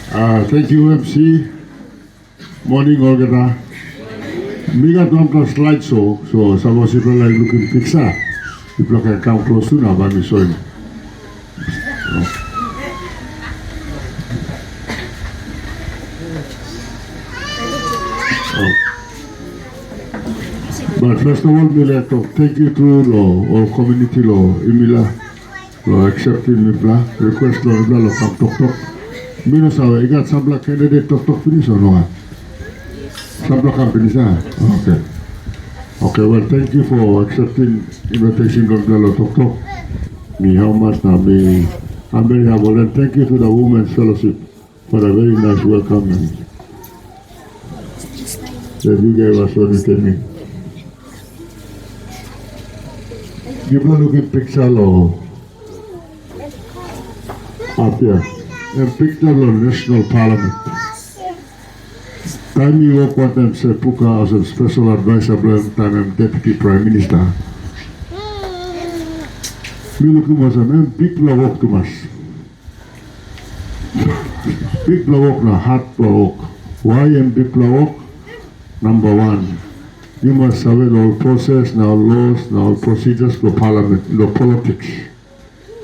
Thank you, MC. Morning, Olga. We got one plus slideshow, so some of people like looking picture. People can come close to now, but we showing. But first of all, we like to thank you to our community, Imila, for accepting me request, Imila, come talk. Mino sawe, you got some black candidate talk finish or no? Some black companies, Okay. Okay, well, thank you for accepting invitation from Vele talk. Me, how much now? Me, I'm very humble, and thank you to the Women's Fellowship for a very nice welcome and that you gave us when you came in. You can look at picture up here. A picture of National Parliament. Time you work with them, say Puka as a special advisor, time I'm Deputy Prime Minister. We look at them, people work too much. People work na hard work. Why am people work? Number one, you must have all process, now laws, now procedures for Parliament, no politics.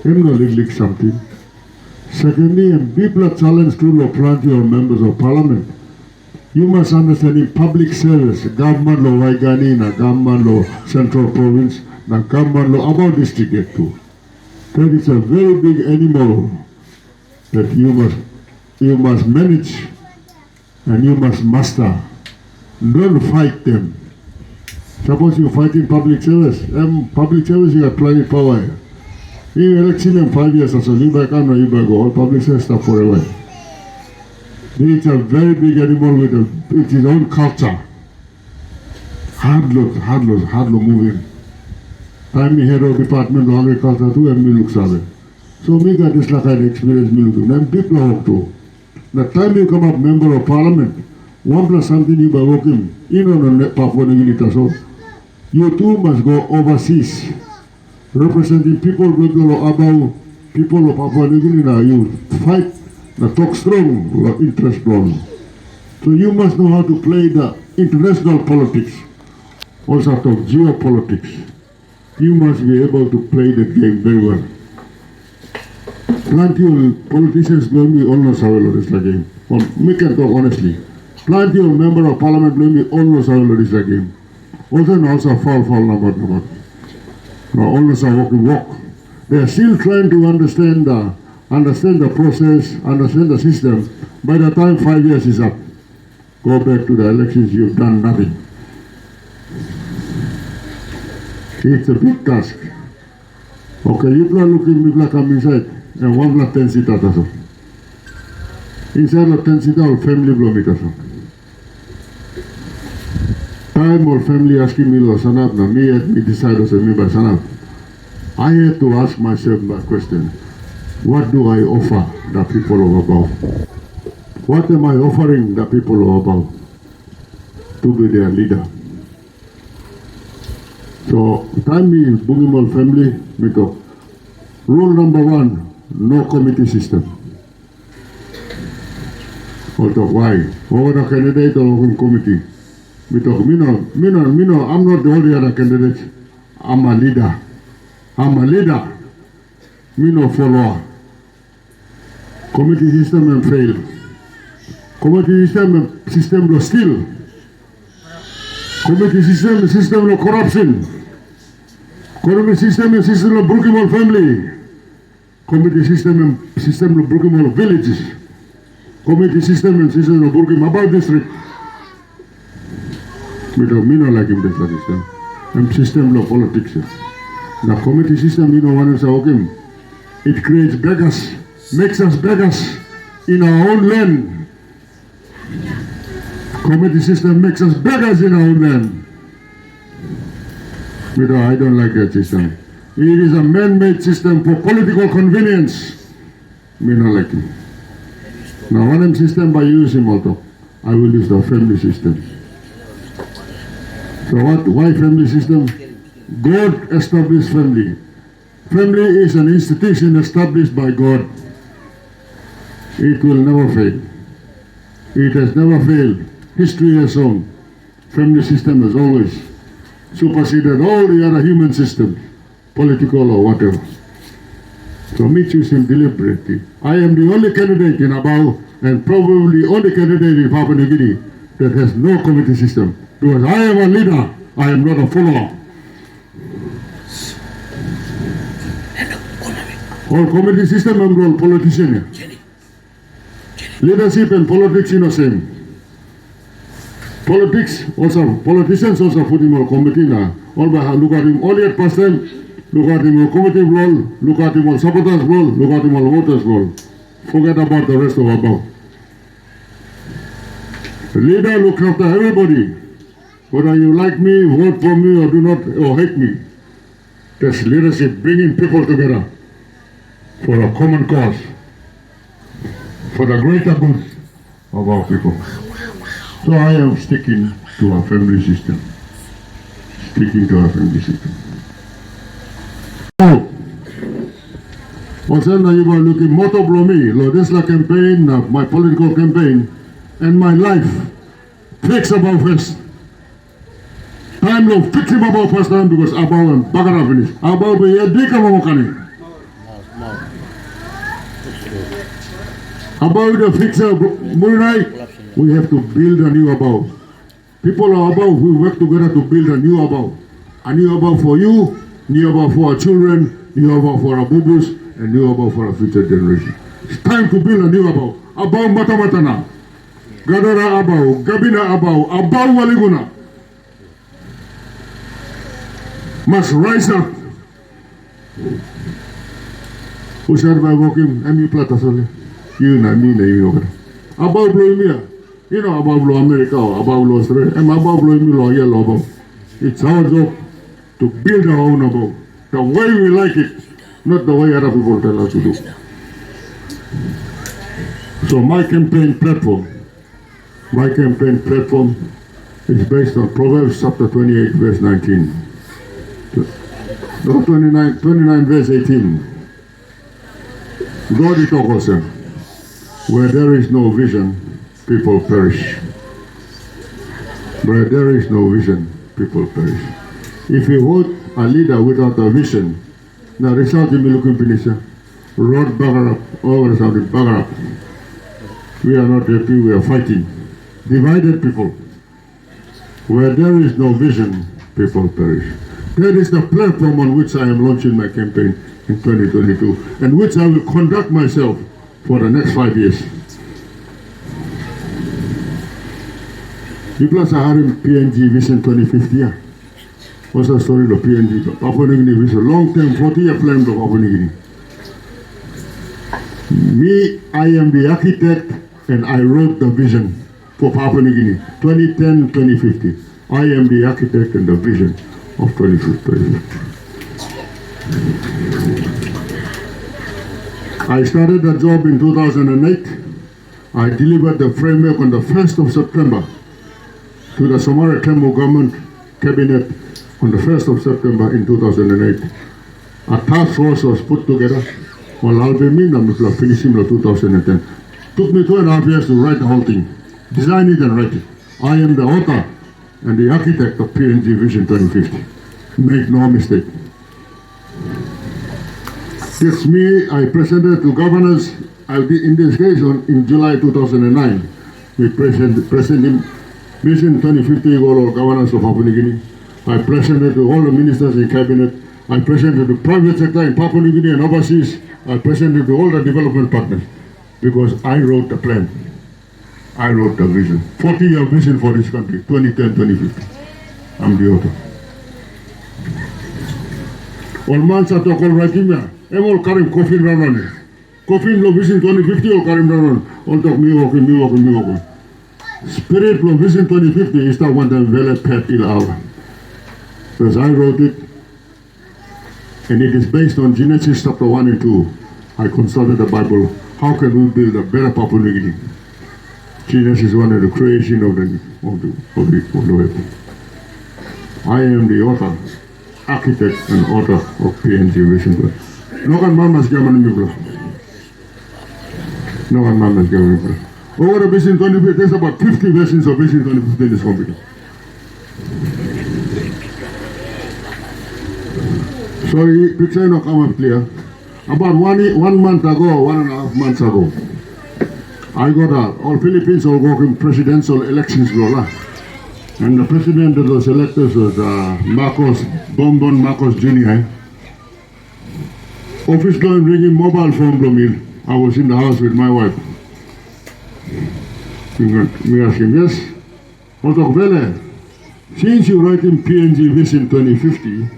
You know, like something. Secondly, and people are challenged to plenty of members of Parliament. You must understand in public service, government law Waigani, na government law Central Province, na government law about district get to. That is a very big animal that you must manage and you must master. Don't fight them. Suppose you fight in public service. Public service you have plenty power. You election in 5 years or so, you back on or you back go, all public service stuff forever. It's a very big animal with its own culture. Hard look moving. Time me head of department of agriculture too and me looks at it. So me got this like an experience me looking. Then people work too. The time you come up member of parliament, 1 plus something you by working, you know the Papua New Guinea so you too must go overseas. Representing people of Abau, people of Papua New Guinea, you fight the talk strong, interest strong. So you must know how to play the international politics, also talk geopolitics. You must be able to play the game very well. Plenty of politicians blame me almost how well this game. We can talk honestly. Plenty of member of parliament blame me almost how well this game. Also fall number. Now always a walk. They are still trying to understand the process, understand the system. By the time 5 years is up, go back to the elections, you've done nothing. It's a big task. Okay, you are looking, people come inside, and 1 plus 10 seat also. Inside of 10 seat, our family blow it also. Time or family asking me, Sanab, now me decide also me by Sanab. I had to ask myself that question. What do I offer the people of Abau? What am I offering the people of Abau to be their leader? So, time me, Bungimal family, me talk. Rule number 1, no committee system. Or talk, why? Over the candidate or committee? Me talk, me no, I'm not the only other candidate. I'm a leader. Me no follower. Committee system and fail. Committee system lo skill. Committee system lo corruption. Committee system lo broken all family. Committee system lo broken all villages. Committee system lo broken about district. Me no like him this system. And system lo politics. The committee system, one is okay. It creates beggars, makes us beggars in our own land. Committee system makes us beggars in our own land. I don't like that system. It is a man-made system for political convenience. Me not like it. Now, one system by using also, I will use the family system. So why family system? God established family. Family is an institution established by God. It will never fail. It has never failed. History has shown. Family system has always superseded all the other human systems, political or whatever. So me choose him deliberately. I am the only candidate in Abau and probably only candidate in Papua New Guinea that has no committee system. Because I am a leader, I am not a follower. All committee system and all politician. Leadership and politics are the same. Politicians also put him on committee now. All by look at him only at past time, look at him on committee role, look at him on supporters role, look at him on voters role. Forget about the rest of Abau. The leader looks after everybody. Whether you like me, vote for me or do not, or hate me. That's leadership, bringing people together for a common cause, for the greater good of our people. So I am sticking to our family system. Sticking to our family system. Now, also now you are looking motto blow me, this is the campaign, my political campaign, and my life. Fix Abau First. Time to fix Abau First time because Abau and Bagara finish. Abau be a dick of Mokani. About the fixer Murinai, we have to build a new Abau. People are Abau, we work together to build a new Abau. A new Abau for you, new Abau for our children, new Abau for our bubus, and new Abau for our future generation. It's time to build a new Abau. Abau Matamatana, Gadara Abau, Gabina Abau, Abau Waliguna. Must rise up. Who said by walking, Emi Plata Sole? You na me na you over. Abau blow me, you know Abau blow America or Abau blow Australia. And Abau blow me law yellow Abau. It's our job to build our own Abau. The way we like it, not the way other people tell us to do. So my campaign platform is based on Proverbs chapter 28 verse 19. No, 29 verse 18. God is also. Where there is no vision, people perish. Where there is no vision, people perish. If you vote a leader without a vision, the result in Milukum Pinisha, road bagger up, over something bagger up. We are not happy, we are fighting. Divided people. Where there is no vision, people perish. That is the platform on which I am launching my campaign in 2022, and which I will conduct myself for the next 5 years. People are having PNG Vision 2050. What's the story of PNG? Papua New Guinea Vision, long-term 40-year plan of Papua New Guinea. Me, I am the architect, and I wrote the vision for Papua New Guinea, 2010-2050. I am the architect and the vision of 2050. I started the job in 2008. I delivered the framework on the 1st of September to the Somare Tembo government cabinet on the 1st of September in 2008. A task force was put together. Well, I'll be finishing in 2010. Took me 2.5 years to write the whole thing, design it and write it. I am the author and the architect of PNG Vision 2050. Make no mistake. It's me, I presented to governors, in this case in July 2009. We presented Vision 2050 all governors of Papua New Guinea. I presented to all the ministers in cabinet. I presented to private sector in Papua New Guinea and overseas. I presented to all the development partners because I wrote the plan. I wrote the vision. 40-year vision for this country, 2010-2050. I'm the author. All months I talk all writing here. I'm all Karim Kofin Ranon. Kofin lo vision 2050 all Karim Ranon. All talk me walking. Spirit lo vision 2050 is the one that Vele pet il hour. Because I wrote it, and it is based on Genesis chapter 1 and 2. I consulted the Bible. How can we build a better Papua New Guinea? Genesis 1 is the creation of the web. I am the author, architect and author of PNG Vision. No one man must govern me. No one man must govern me. Over the Vision 2050, there's about 50 versions of Vision 2050 in this company. Sorry, picture not come up clear. About 1 month ago, 1.5 months ago, I got all Philippines all working presidential elections, and the president that was elected was Bongbong Marcos Jr. Office line ringing, mobile phone from me. I was in the house with my wife. We asked him, yes, Vele, since you write in PNG Vision 2050,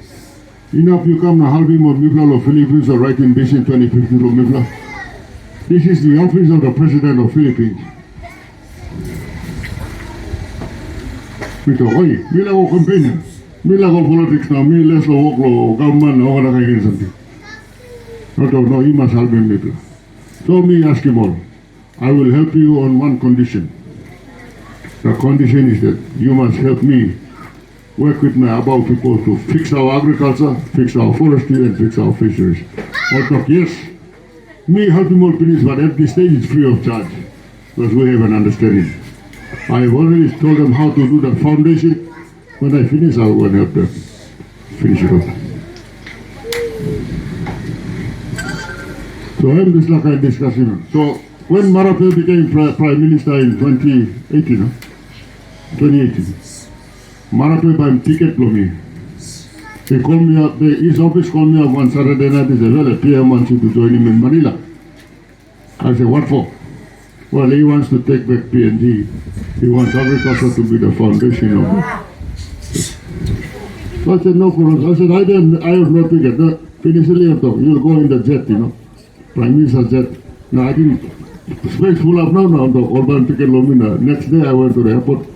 enough you come now helping more people of Philippines are writing Vision 2050 to Mifla. This is the office of the President of Philippines. We thought, oi, Mila go campaign, Mila go politics now, me less work government, or whatever something. I thought, no, you must help him, Mifla. So me ask him all, I will help you on one condition. The condition is that you must help me work with my Abau people to fix our agriculture, fix our forestry, and fix our fisheries. I thought, yes, me helping more finish, but at this stage it's free of charge, because we have an understanding. I have already told them how to do the foundation. When I finish, I'll go and help them finish it off. So I'm just like I discussing. So when Marape became Prime Minister in 2018, Marape bought a ticket for me. He called me up, his office called me up one Saturday night. He said, well, PM wants you to join him in Manila. I said, what for? Well, he wants to take back PNG. He wants agriculture to be the foundation of it. So I said, no problem. I said, I have no ticket. Initially, I thought, you'll go in the jet, Prime Minister jet. No, I didn't. Space full up now, the urban ticket Lomina. Next day, I went to the airport,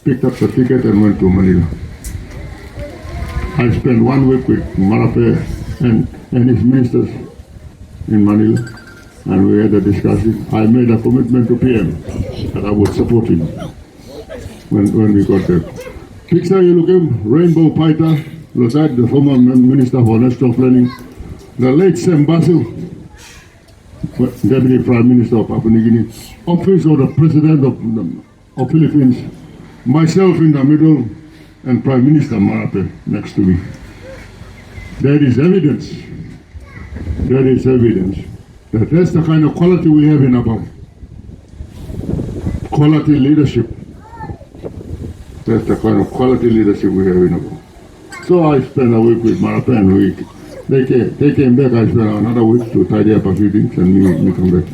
picked up the ticket, and went to Manila. I spent 1 week with Marape and his ministers in Manila, and we had a discussion. I made a commitment to PM that I would support him when we got there. Picture you look him, Rainbow Paita, Losad, the former Minister for National Planning, the late Sam Basil, Deputy Prime Minister of Papua New Guinea, Office of the President of Philippines, myself in the middle, and Prime Minister Marape next to me. There is evidence that that's the kind of quality we have in Abau. Quality leadership. That's the kind of quality leadership we have in Abau. So I spent a week with Marape and they came back. I spent another week to tidy up a few things and we come back.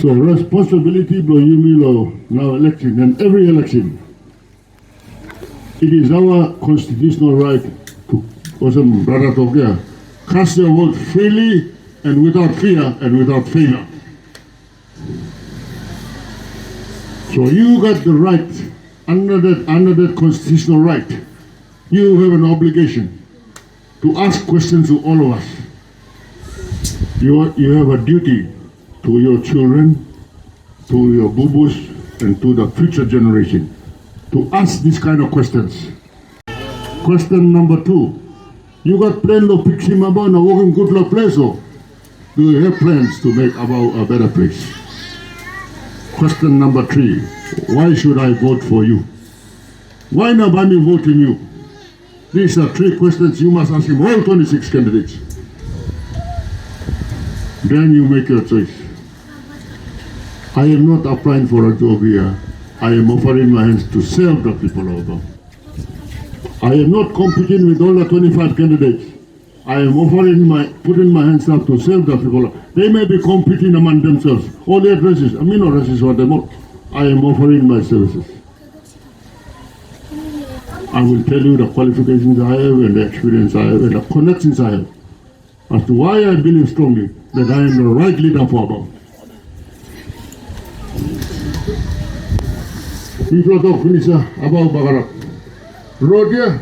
So responsibility blow you now election and every election. It is our constitutional right to also brother Tokia, cast your vote freely and without fear and without favor. So you got the right under that constitutional right. You have an obligation to ask questions to all of us. You have a duty to your children, to your boo-boos, and to the future generation to ask these kind of questions. Question number 2. You got plans of fixing Abau in a working good luck place, or do you have plans to make Abau a better place? Question number 3. Why should I vote for you? Why not by me voting you? These are 3 questions you must ask him, all 26 candidates. Then you make your choice. I am not applying for a job here. I am offering my hands to serve the people of Abau. I am not competing with all the 25 candidates. I am putting my hands up to serve the people. They may be competing among themselves. All their races, I mean no races what they want. I am offering my services. I will tell you the qualifications I have and the experience I have and the connections I have as to why I believe strongly that I am the right leader for Abau. People of Finisa, Abau Bagarap. Road here,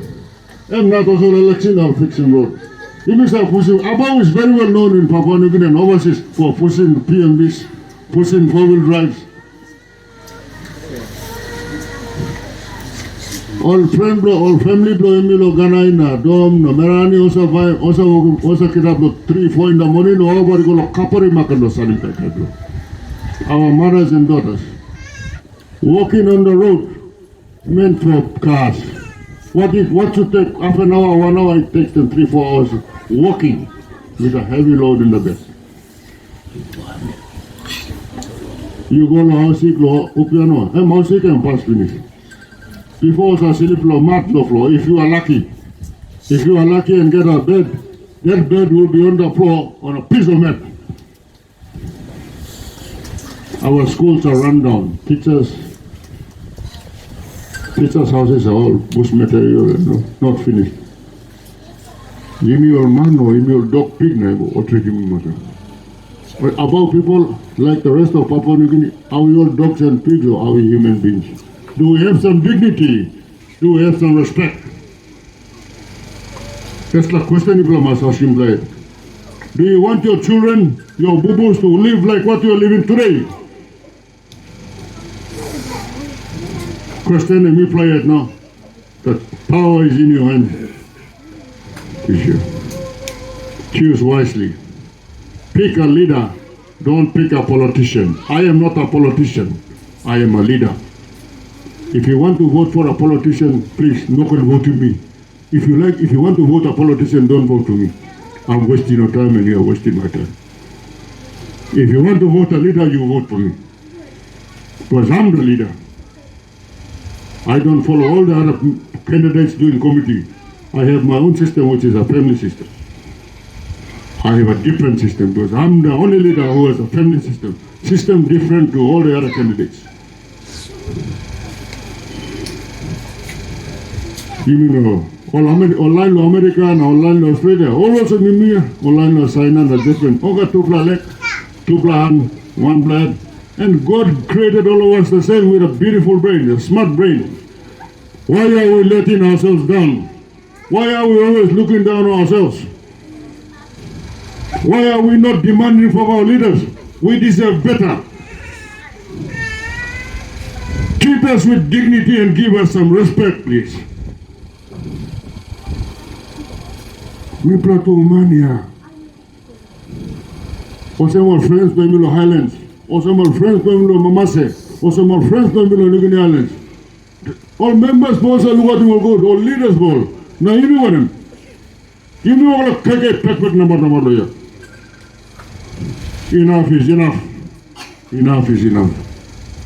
I'm not also election of fixing road. Abau is very well known in Papua New Guinea and overseas for pushing PMBs, pushing 4-wheel drives. All family blow Imila Ganaina, Dom, Merani also get up at 3-4 in the morning, or over go to Kapari Makano Sanitek. our mothers and daughters, walking on the road meant for cars. What should take half an hour, 1 hour, it takes them 3-4 hours walking with a heavy load in the back. You go to house sick law, upiano, I'm house sick and pass finish. Before I sleep floor, mat floor, if you are lucky and get a bed, that bed will be on the floor on a piece of mat. Our schools are run down. Teachers' houses are all bush material and not finished. Give me your man or give me your dog pig name or trick him. About people like the rest of Papua New Guinea, are we all dogs and pigs or are we human beings? Do we have some dignity? Do we have some respect? That's the question people must ask him. Do you want your children, your boo-boos to live like what you are living today? Question and we play it now. The power is in your hands. Choose wisely. Pick a leader. Don't pick a politician. I am not a politician. I am a leader. If you want to vote for a politician, please not vote to me. If you want to vote a politician, don't vote to me. I'm wasting your time and you are wasting my time. If you want to vote a leader, you vote for me. Because I'm the leader. I don't follow all the other candidates doing committee. I have my own system, which is a family system. I have a different system because I'm the only leader who has a family system. System different to all the other candidates. You know, online to America and online to Australia, all also online to China are different. Oga two leg, two hand, one blood. And God created all of us the same with a beautiful brain, a smart brain. Why are we letting ourselves down? Why are we always looking down on ourselves? Why are we not demanding from our leaders? We deserve better. Treat us with dignity and give us some respect, please. Mi plato umania. Also my friends to Imila Highlands. Also my friends to Imila Mamase. Also my friends to Imila New Guinea Islands. All members both are looking good. All leaders both. Now you know them. You know all the keke number here. Enough is enough. Enough is enough.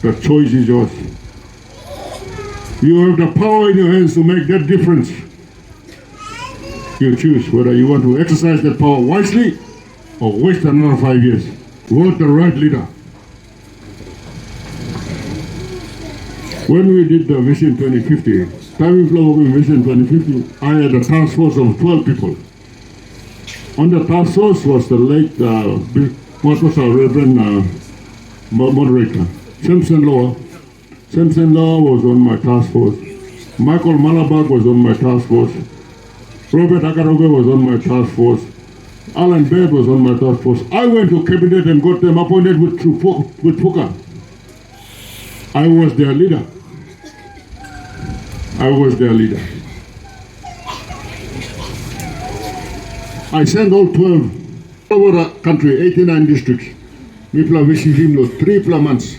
The choice is yours. You have the power in your hands to make that difference. You choose whether you want to exercise that power wisely or waste another 5 years. Vote the right leader. When we did the Vision 2050, Timing Flow Vision 2050, I had a task force of 12 people. On the task force was the late, what was our Reverend moderator, Simpson Law. Simpson Law was on my task force. Michael Malabag was on my task force. Robert Akaroga was on my task force. Alan Baird was on my task force. I went to cabinet and got them appointed with Fuka. I was their leader. I was their leader. I sent all 12 over the country, 89 districts. People visiting those 3 months.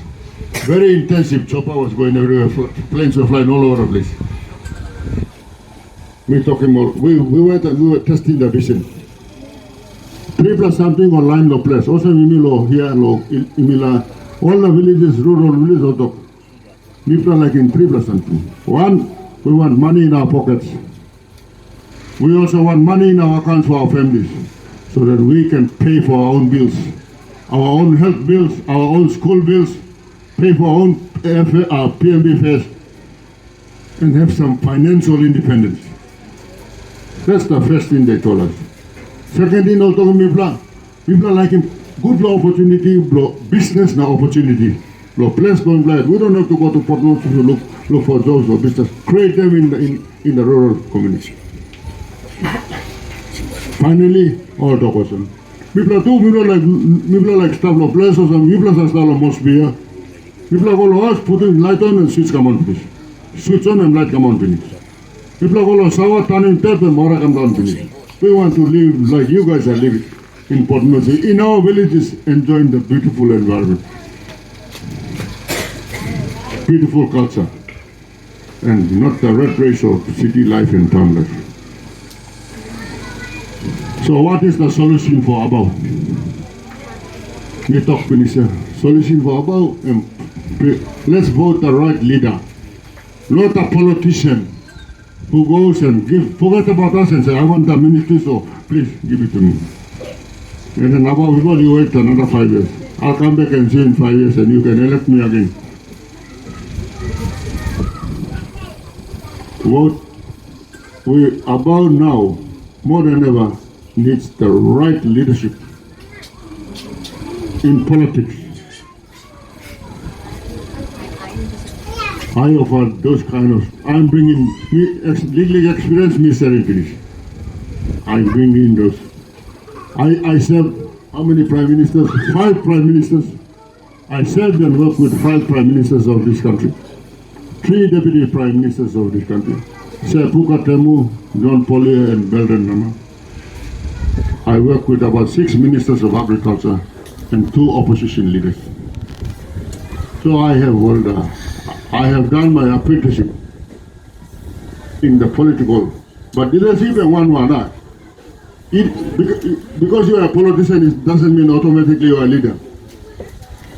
Very intensive. Chopper was going everywhere. Planes were flying all over the place. We were testing the vision. 3+ something online no place. Also Imila here, Imila, all the villages, rural villages also. People like in 3+ something. One, we want money in our pockets. We also want money in our accounts for our families, so that we can pay for our own bills, our own health bills, our own school bills, pay for our own PMB fares, and have some financial independence. That's the first thing they told us. Second thing, also people are liking good opportunity, business now opportunity. Place going blind. We don't have to go to Port Moresby to look for jobs or business. Create them in the rural community. Finally, all the question. People like stuff of place or some people are style of Mosby. People are all us putting light on and switch come on finish. Switch on and light come on finish. People are all sour turning tap and more come down finish. We want to live like you guys are living in Port Moresby, in our villages, enjoying the beautiful environment. beautiful culture, and not the red race of city life and town life. So what is the solution for Abau? We talk solution for Abau, let's vote the right leader, not a politician who goes and forget about us and say, I want the ministry, so please give it to me. And then Abau people, you wait another 5 years. I'll come back and see in 5 years and you can elect me again. What we Abau now, more than ever, needs the right leadership in politics. I offer those kind of, I'm bringing legally experienced minister. I'm bringing those. I served, how many prime ministers? 5 prime ministers. I served and worked with 5 prime ministers of this country. 3 deputy prime ministers of this country. Sir Puka Temu, John Pollier and Belden Nama. I worked with about 6 ministers of agriculture and 2 opposition leaders. So I have done my apprenticeship in the political, but leadership and one. Because you are a politician, it doesn't mean automatically you are a leader.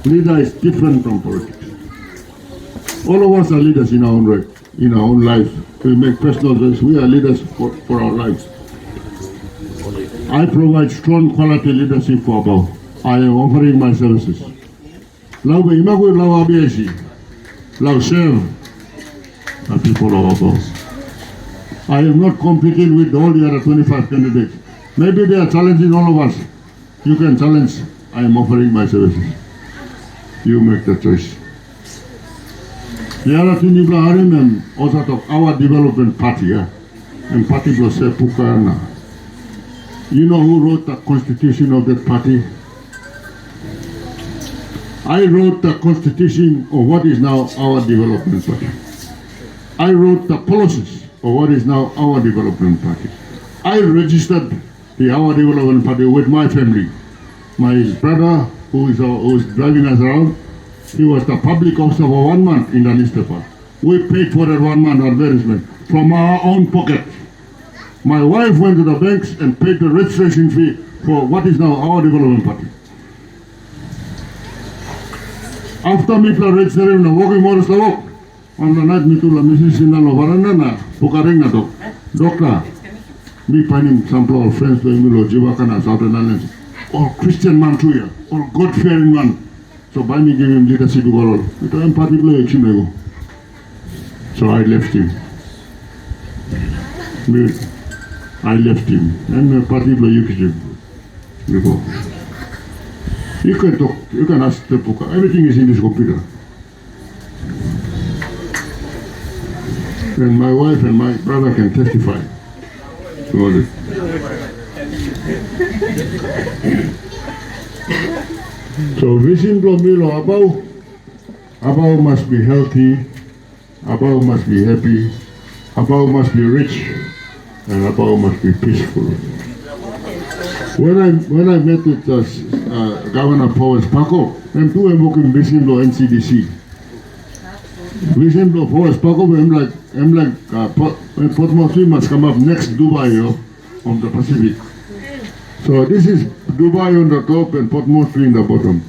Leader is different from politics. All of us are leaders in our own right, in our own lives. We make personal choices. We are leaders for our lives. I provide strong quality leadership for Abau. I am offering my services. Serve the people of Abau. I am not competing with all the other 25 candidates. Maybe they are challenging all of us. You can challenge. I am offering my services. You make the choice. The other thing you and also talk our development party, and party was Pukana. You know who wrote the constitution of that party? I wrote the constitution of what is now our development party. I wrote the policies of what is now our development party. I registered the our development party with my family. My brother, who is driving us around, he was the public officer for 1 month in the newspaper. We paid for that 1 month advertisement from our own pocket. My wife went to the banks and paid the registration fee for what is now our development party. After me registering the walking models walk, on the night me to the Mrs. in the Lovarana, Pukaring na dok. Doctor, me finding sample of friends to Imila, Jivakana, Southern Islands, or Christian man too, or God-fearing man. So by me giving him leadership to go on. It was particularly action. So I left him. I left him. And particularly you before. You can talk, you can ask the book. Everything is in this computer. And my wife and my brother can testify to all this. So vision from Milo Abau must be healthy, Abau must be happy, Abau must be rich, and Abau must be peaceful. When I met with Governor Powers Paco, I'm too invoking vision from NCDC. Vision from Powers Paco, I'm like Port Moresby must come up next Dubai on the Pacific. So this is Dubai on the top and Port Moresby in the bottom.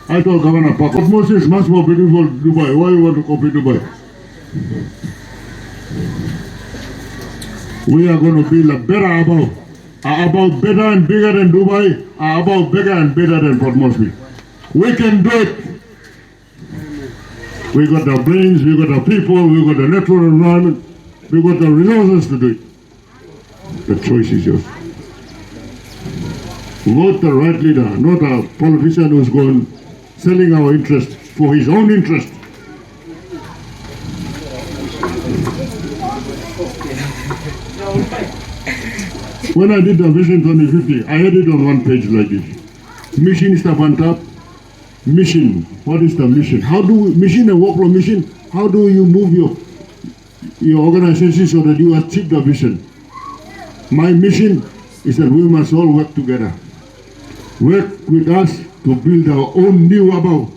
I told Governor Park, Port Moresby is much more beautiful than Dubai. Why you want to copy Dubai? We are going to build a better Abau. Abau better and bigger than Dubai. Abau bigger and better than Port Moresby. We can do it. We got the brains, we got the people, we got the natural environment, we got the resources to do it. The choice is yours. Vote the right leader, not a politician who's going selling our interest for his own interest. When I did the Vision 2050, I had it on one page like this. Mission is on top. Mission. What is the mission? How do we, mission and work from mission? How do you move your organization so that you achieve the vision? My mission is that we must all work together. Work with us to build our own new Abau.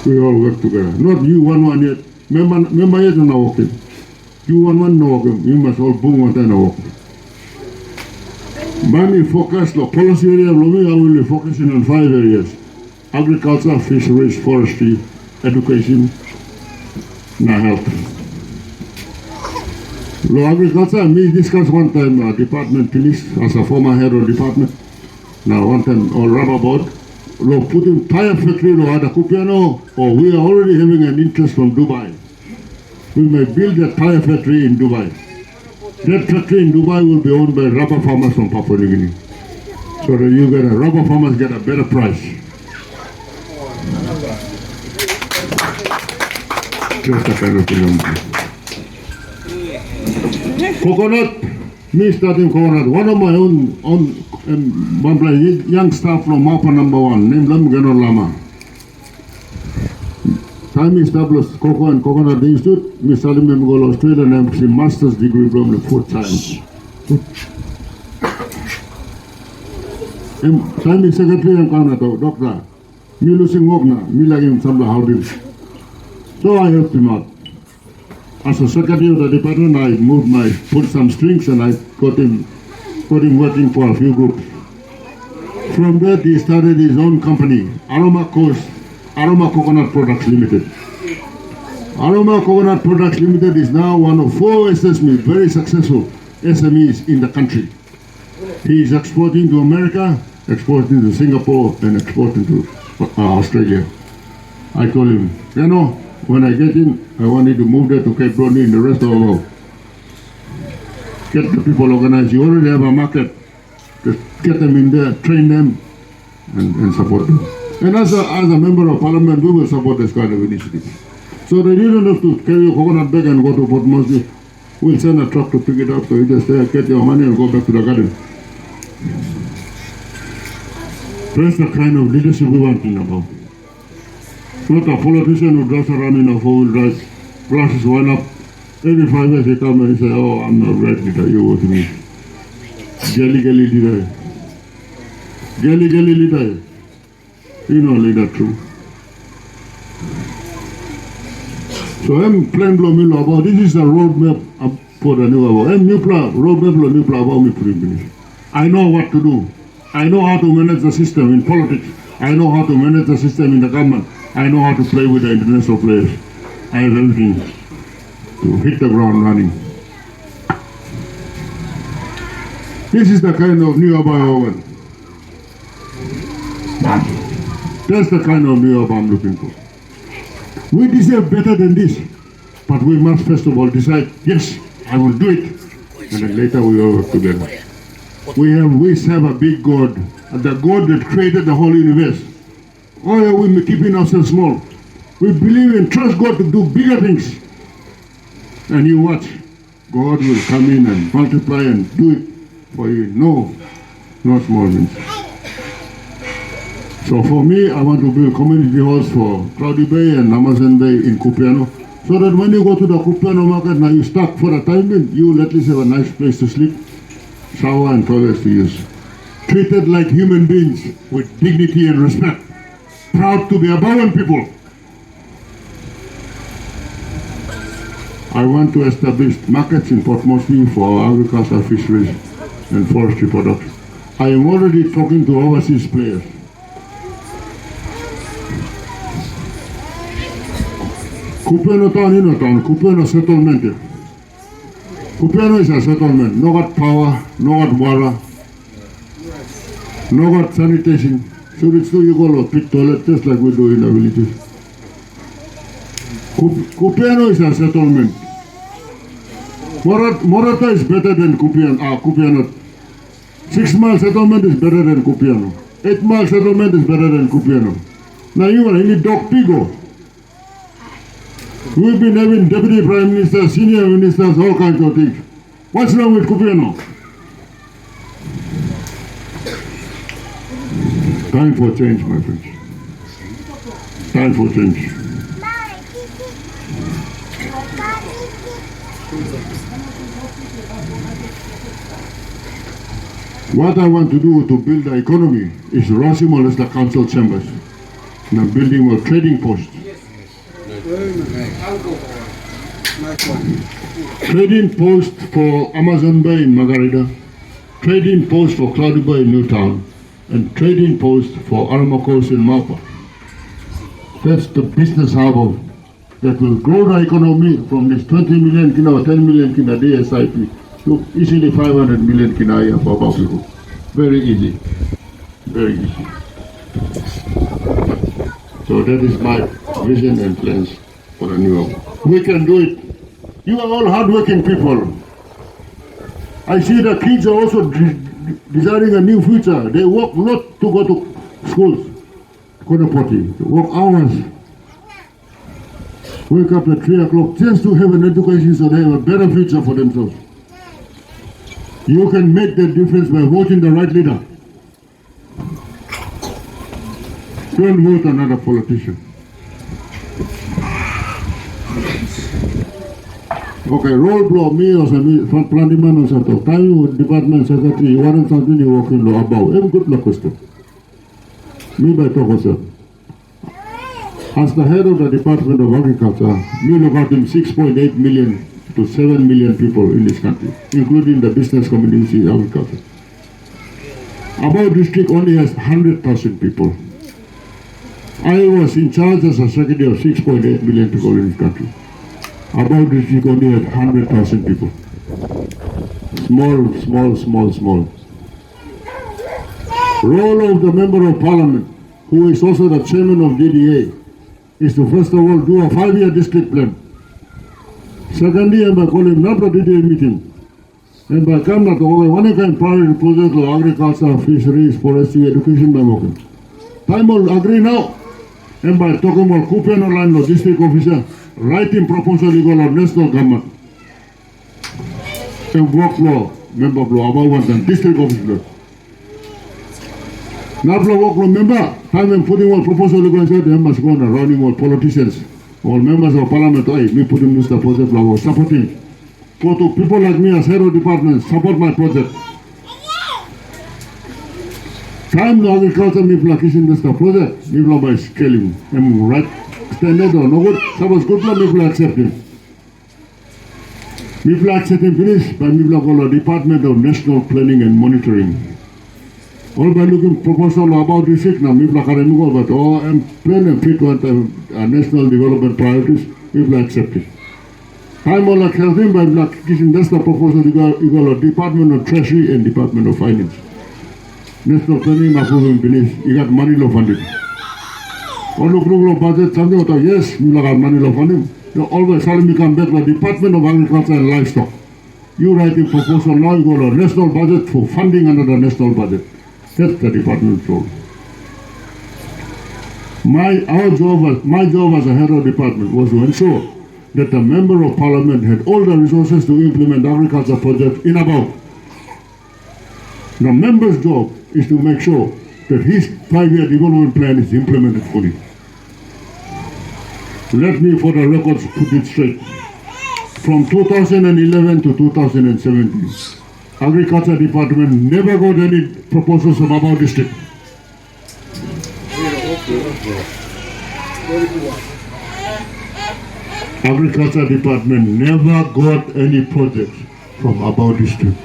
We all work together. Not you one yet. Member yet na working. You one no working. You must all boom one time work. By me focus the policy area, I will be focusing on 5 areas: agriculture, fisheries, forestry, education, and health. Lo agriculture, me discuss one time department police as a former head of department. Now one time on rubber board. Lo put in tire factory lo ada Kupiano, or we are already having an interest from Dubai. We may build a tire factory in Dubai. That factory in Dubai will be owned by rubber farmers from Papua New Guinea. So that you get rubber farmers get a better price. Just that kind of thing. Coconut, me starting coconut. One of my own young staff from Mapa number 1, named Lamgano Lama. Time established Cocoa and Coconut Institute, Miss Salim Memgol, Australia, and she master's degree from the 4th science. Time secretary and Kanata, doctor, me losing work now, me like him some how this. So I helped him out. As a secretary of the department, I put some strings and I got him working for a few groups. From that, he started his own company, Aroma Coconut Products Limited. Aroma Coconut Products Limited is now one of 4 SMEs, very successful SMEs in the country. He is exporting to America, exporting to Singapore, and exporting to Australia. I told him, when I get in, I want you to move there to Cape Brownlee and the rest of the world. Get the people organized. You already have a market. Just get them in there, train them, and support them. And as a member of parliament, we will support this kind of initiative. So they didn't have to carry a coconut bag and go to Port Moresby. We'll send a truck to pick it up, so you just get your money and go back to the garden. That's the kind of leadership we want in Abau. Not a politician who drives around in a 4-wheel drive, glasses one up. Every 5 years they come and say, oh, I'm not right leader, you go to me. Jelly leader. Jelly leader. You know leader true. So I'm plain blow me about this is the roadmap for the new Abau. I'm new plan, roadmap for new plan about me finish. I know what to do. I know how to manage the system in politics. I know how to manage the system in the government. I know how to play with the international players. I have everything to hit the ground running. This is the kind of new Abau. That's the kind of new Abau I'm looking for. We deserve better than this, but we must first of all decide, yes, I will do it, and then later we all work together. We have a big God, the God that created the whole universe. Why are we keeping ourselves small? We believe and trust God to do bigger things. And you watch, God will come in and multiply and do it for you. No small things. So for me, I want to build community halls for Cloudy Bay and Amazon Bay in Kupiano, so that when you go to the Kupiano market, now you stuck for a time being, you will at least have a nice place to sleep, shower and toilets to use. Treated like human beings with dignity and respect. Proud to be Abauan people. I want to establish markets in Port Moresby for agriculture, fisheries and forestry products. I am already talking to overseas players. Kupiano town, Kupiano settlement. Kupiano is a settlement. No got power, no got water, no got sanitation. So it's still you go to pit toilet just like we do in the villages. Kupiano is a settlement. Morata is better than Kupiano. 6 mile settlement is better than Kupiano. 8 mile settlement is better than Kupiano. Now you are in dog pigo. We've been having deputy prime ministers, senior ministers, all kinds of things. What's wrong with Kupiano? Time for change, my friends. Time for change. What I want to do to build the economy is Rosimol as the council chambers. Now building a trading post. Trading post for Amazon Bay in Margarita, trading post for Cloudy Bay in Newtown, and trading post for Aramakos in Mapa. That's the business hub that will grow the economy from this 20 million kina or 10 million kina DSIP to easily 500 million kina for Abau people. Very easy. Very easy. So that is my vision and plans for a new Abau. We can do it. You are all hardworking people. I see the kids are also desiring a new future. They work not to go to schools, go to potty, work hours. Wake up at 3 o'clock just to have an education so they have a better future for themselves. You can make the difference by voting the right leader. Don't vote another politician. Okay, roll blow me or some planning or something. Time you department secretary, you want something you work in law about. Have good luck with it. Me by talk. As the head of the Department of Agriculture, we look at him 6.8 million to 7 million people in this country, including the business community in agriculture. Abau district only has 100,000 people. I was in charge as a secretary of 6.8 million people in this country. Abau district only had 100,000 people. Small. Role of the member of parliament, who is also the chairman of DDA, is to first of all do a 5-year district plan. Secondly, and by calling not the DDA meeting, and by coming to one kind private project of agriculture, fisheries, forestry, education by working. Time will agree now, and by talking about Kupen online or district officer, writing proposal legal or national government. And work law, member of law, about one district officer. Now, remember, time and putting one proposal against them must go on running all politicians, all members of parliament, me putting this project, supporting. Go to people like me as head of department, support my project. Time the agriculture, me placation this project, me by scaling, and right standard or no good, suppose good plan, me accepting. Me accepting finish by me the Department of National Planning and Monitoring. All by looking proposal about district now, people are but I'm plan and fit what national development priorities, people accept it. Time all like helping by giving that's the proposal you got a Department of Treasury and Department of Finance. National planning approving finish, you got money law funding. All look budget something about yes, you got money law funding. You always suddenly come back to the Department of Agriculture and Livestock. You write a proposal now, you go to national budget for funding under the national budget. That's the department's role. My job as a head of department was to ensure that the member of parliament had all the resources to implement agriculture projects in Abau. The member's job is to make sure that his 5-year development plan is implemented fully. Let me, for the records, put it straight. From 2011 to 2017, Agriculture Department never got any proposals from Abau district. Agriculture Department never got any projects from Abau district.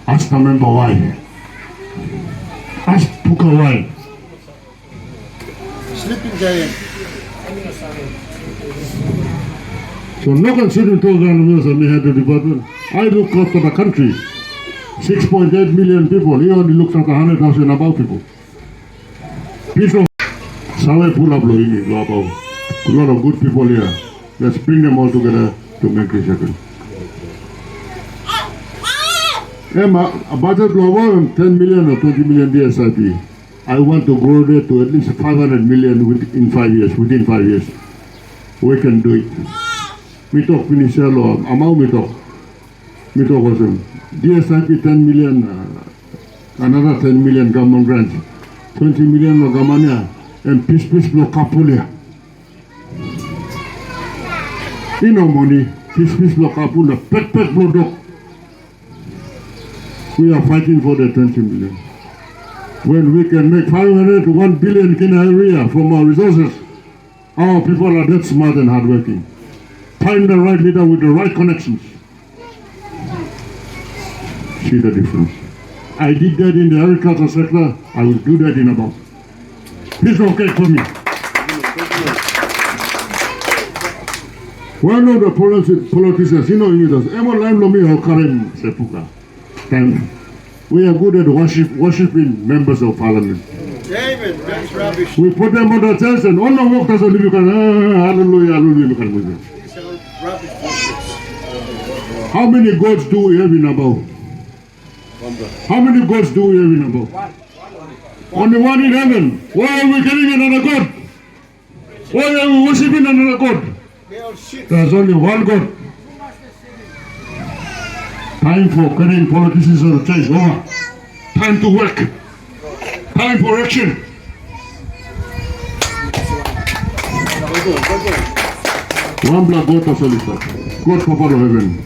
Ask the member why. Ask Puka why. Sleeping giant. So no considering 2,000 years of the head of department. I look after the country. 6.8 million people. He only looks at 100,000 Abau people. Piece of Sawe Pula blowing Abau. A lot of good people here. Let's bring them all together to make this happen. A budget of 10 million or 20 million DSIP. I want to grow that to at least 500 million within 5 years. We can do it. We talk financial or amount we talk with them. DSIP 10 million, another 10 million government grants, 20 million of Gamania, and peace block Kapulia. You know money, peace block Kapulia, pet block. We are fighting for the 20 million. When we can make 500 to 1 billion in area from our resources, our people are that smart and hardworking. Find the right leader with the right connections. See the difference. I did that in the agriculture sector. I will do that in Abau. It's okay for me. One of the politicians, you know, we are good at worshiping members of parliament. David, that's rubbish. We put them on the church and all the work doesn't you can hallelujah, hallelujah. These are rubbish worship. How many gods do we have in Abau? How many gods do we have in Abau? Only one in heaven. Why are we getting another god? Why are we worshiping another god? They all shit. There's only one God. Time for getting politicians on the church over. Time to work. Time for action. One black God of solitude. God for part of heaven.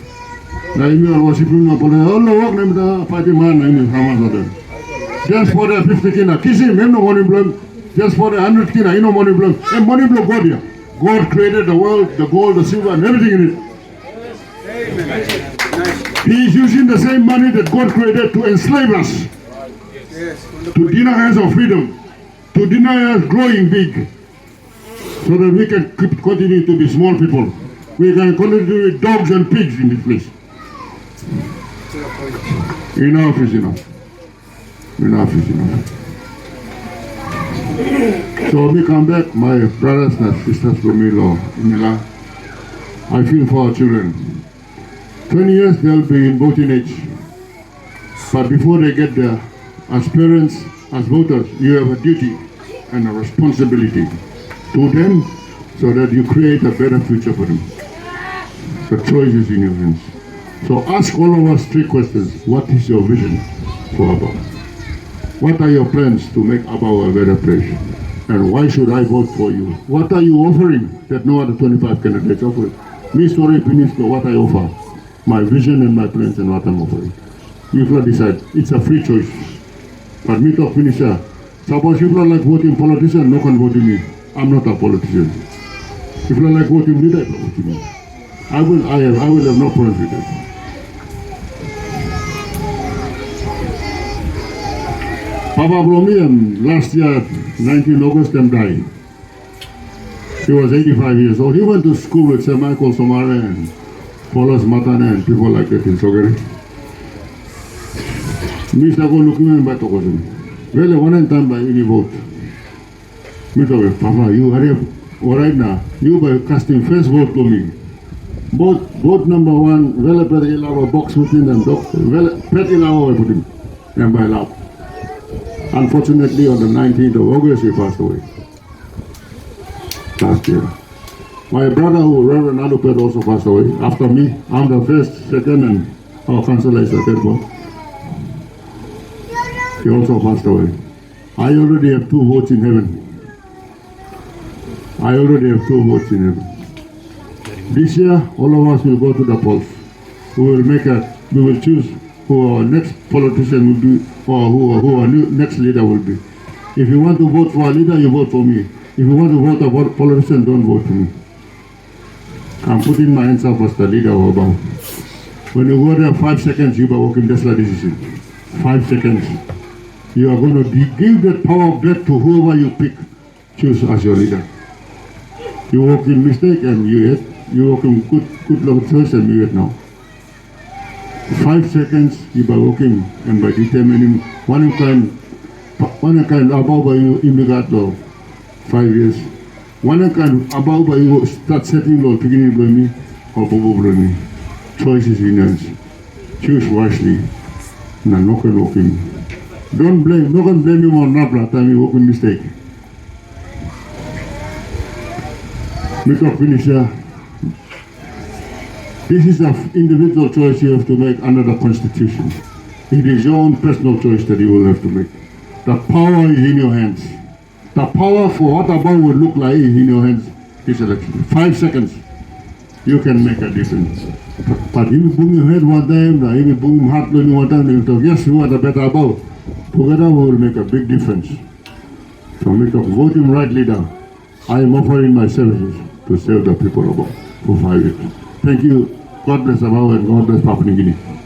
Now you are worshiping my politicians. All the work name the party man name is Hamas of them. Just for the 50 kina. Kiss him, no money blame. Just for the 100 kina, no money blame. And money blame God here. God created the world, the gold, the silver, and everything in it. Amen. He is using the same money that God created to enslave us, Yes. to deny us our freedom, to deny us growing big, so that we can continue to be small people. We can continue with dogs and pigs in this place. Enough is enough. Enough is enough. So when we come back, my brothers and sisters from Imila, I feel for our children. 20 years they'll be in voting age. But before they get there, as parents, as voters, you have a duty and a responsibility to them so that you create a better future for them. The choice is in your hands. So ask all of us 3 questions. What is your vision for Abau? What are your plans to make Abau a better place? And why should I vote for you? What are you offering that no other 25 candidates offer? Me story finished what I offer. My vision and my plans and what I'm offering. You will decide. It's a free choice. But me talk finisher. Suppose people like voting politician, no can vote me. I'm not a politician. If you like voting leader, vote me. I will have no problem with it. Papa Blomian last year, 19 August, and died. He was 85 years old. He went to school with St. Michael Somare and Paulus Matane and people like that in Sogeri. Mr. Go looking at Batokozim. Vele one time by any vote. Mr. Papa, you hurry up. All right now, you by casting first vote to me. Vote number 1, Vele pet ilawa box within them. Vele pet ilawa put him. And by love. Unfortunately, on the 19th of August, he passed away. Last year. My brother, who Reverend Alupet, also passed away. After me, I'm the first, second, and our councillor is the third one. He also passed away. I already have 2 votes in heaven. I already have 2 votes in heaven. This year, all of us will go to the polls. We will choose who our next politician will be, or who our next leader will be. If you want to vote for a leader, you vote for me. If you want to vote for a politician, don't vote for me. I'm putting my hands up as the leader of Abau. When you go there 5 seconds, you are walking just like this. 5 seconds. You are going to give that power back to whoever you pick, choose as your leader. You walk in mistake and you hit. You walk in good luck choice and you hit now. 5 seconds you by walking and by determining one kind Abau by you immediate law 5 years. One kind Abau by you start setting law beginning by me or Bobo by me. Choice is in hands. Choose wisely. Now no can walking. Don't blame, no can blame him on Nabla time you walk in mistake. Make a finisher. This is an individual choice you have to make under the Constitution. It is your own personal choice that you will have to make. The power is in your hands. The power for what Abau would look like is in your hands this election. 5 seconds, you can make a difference. But if you boom your head one time, if you boom your heart one time, you talk, yes, you are the better Abau. Together we will make a big difference. So make a voting right leader. I am offering my services to serve the people of Abau. for 5 years. Thank you. God bless Abau and God bless Papua New Guinea.